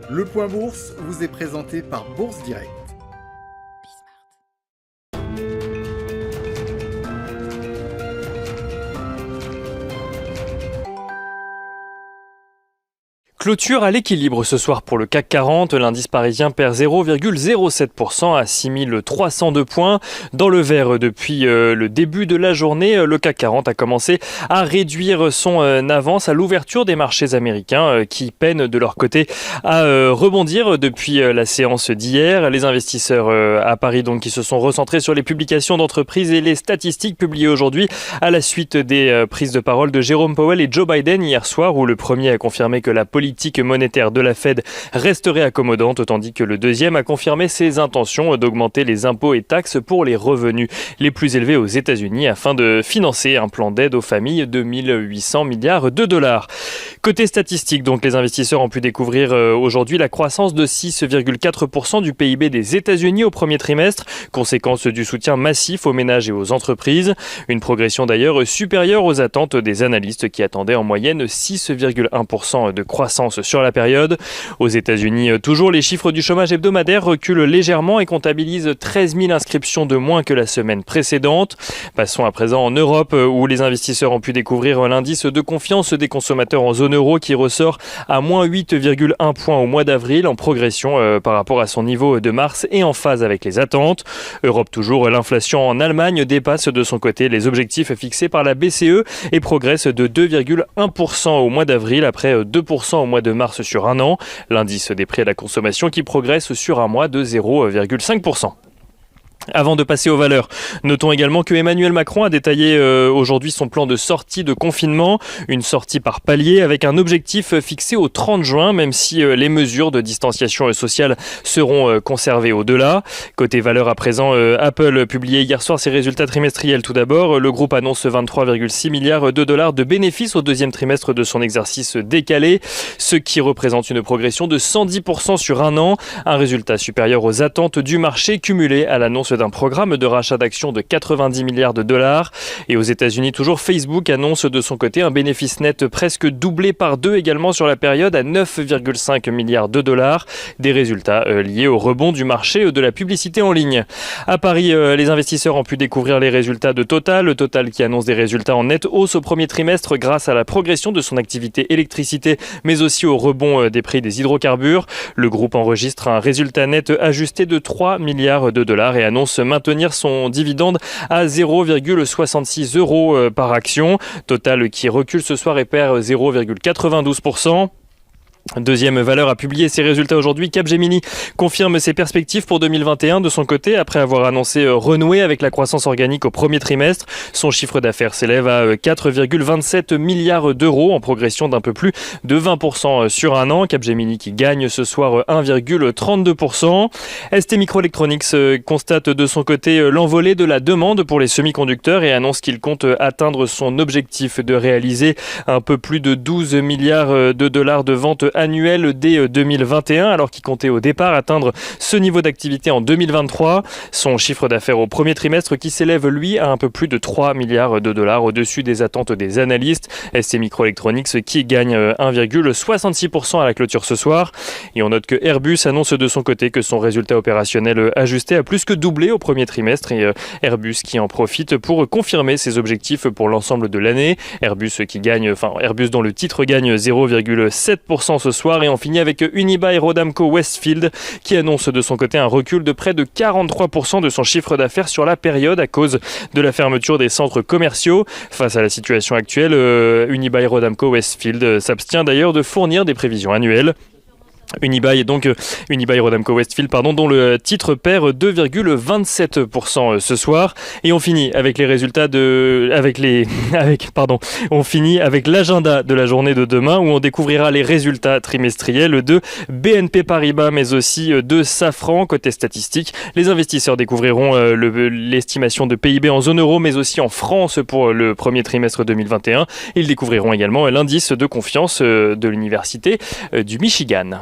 Le Point Bourse vous est présenté par Bourse Direct. Clôture à l'équilibre ce soir pour le CAC 40. L'indice parisien perd 0,07% à 6302 points. Dans le vert depuis le début de la journée, le CAC 40 a commencé à réduire son avance à l'ouverture des marchés américains qui peinent de leur côté à rebondir depuis la séance d'hier. Les investisseurs à Paris donc qui se sont recentrés sur les publications d'entreprises et les statistiques publiées aujourd'hui à la suite des prises de parole de Jérôme Powell et Joe Biden hier soir, où le premier a confirmé que la politique monétaire de la Fed resterait accommodante, tandis que le deuxième a confirmé ses intentions d'augmenter les impôts et taxes pour les revenus les plus élevés aux États-Unis afin de financer un plan d'aide aux familles de 1800 milliards de dollars. Côté statistique, donc, les investisseurs ont pu découvrir aujourd'hui la croissance de 6,4% du PIB des États-Unis au premier trimestre, conséquence du soutien massif aux ménages et aux entreprises. Une progression d'ailleurs supérieure aux attentes des analystes qui attendaient en moyenne 6,1% de croissance sur la période. Aux États-Unis, toujours, les chiffres du chômage hebdomadaire reculent légèrement et comptabilisent 13 000 inscriptions de moins que la semaine précédente. Passons à présent en Europe, où les investisseurs ont pu découvrir l'indice de confiance des consommateurs en zone euro qui ressort à moins 8,1 points au mois d'avril, en progression par rapport à son niveau de mars et en phase avec les attentes. Europe toujours, l'inflation en Allemagne dépasse de son côté les objectifs fixés par la BCE et progresse de 2,1% au mois d'avril après 2% au mois de mars sur un an. L'indice des prix à la consommation qui progresse sur un mois de 0,5%. Avant de passer aux valeurs, notons également que Emmanuel Macron a détaillé aujourd'hui son plan de sortie de confinement, une sortie par palier avec un objectif fixé au 30 juin, même si les mesures de distanciation sociale seront conservées au-delà. Côté valeurs à présent, Apple publiait hier soir ses résultats trimestriels. Tout d'abord, le groupe annonce 23,6 milliards de dollars de bénéfices au deuxième trimestre de son exercice décalé, ce qui représente une progression de 110% sur un an, un résultat supérieur aux attentes du marché cumulé à l'annonce d'un programme de rachat d'actions de 90 milliards de dollars. Et aux États-Unis, toujours, Facebook annonce de son côté un bénéfice net presque doublé par deux également sur la période à 9,5 milliards de dollars. Des résultats liés au rebond du marché de la publicité en ligne. À Paris, les investisseurs ont pu découvrir les résultats de Total. Total qui annonce des résultats en nette hausse au premier trimestre grâce à la progression de son activité électricité, mais aussi au rebond des prix des hydrocarbures. Le groupe enregistre un résultat net ajusté de 3 milliards de dollars et annonce maintenir son dividende à 0,66 € par action. Total qui recule ce soir et perd 0,92%. Deuxième valeur a publié ses résultats aujourd'hui. Capgemini confirme ses perspectives pour 2021 de son côté après avoir annoncé renouer avec la croissance organique au premier trimestre. Son chiffre d'affaires s'élève à 4,27 milliards d'euros en progression d'un peu plus de 20% sur un an. Capgemini qui gagne ce soir 1,32%. STMicroelectronics constate de son côté l'envolée de la demande pour les semi-conducteurs et annonce qu'il compte atteindre son objectif de réaliser un peu plus de 12 milliards de dollars de ventes annuel dès 2021, alors qu'il comptait au départ atteindre ce niveau d'activité en 2023. Son chiffre d'affaires au premier trimestre qui s'élève, lui, à un peu plus de 3 milliards de dollars au-dessus des attentes des analystes. STMicroelectronics qui gagne 1,66% à la clôture ce soir. Et on note que Airbus annonce de son côté que son résultat opérationnel ajusté a plus que doublé au premier trimestre et Airbus qui en profite pour confirmer ses objectifs pour l'ensemble de l'année. Airbus dont le titre gagne 0,7% ce soir et on finit avec Unibail Rodamco Westfield qui annonce de son côté un recul de près de 43% de son chiffre d'affaires sur la période à cause de la fermeture des centres commerciaux. Face à la situation actuelle, Unibail Rodamco Westfield s'abstient d'ailleurs de fournir des prévisions annuelles. Unibail Rodamco Westfield, dont le titre perd 2,27% ce soir. Et on finit avec les résultats on finit avec l'agenda de la journée de demain où on découvrira les résultats trimestriels de BNP Paribas mais aussi de Safran. Côté statistique, les investisseurs découvriront l'estimation de PIB en zone euro mais aussi en France pour le premier trimestre 2021. Ils découvriront également l'indice de confiance de l'université du Michigan.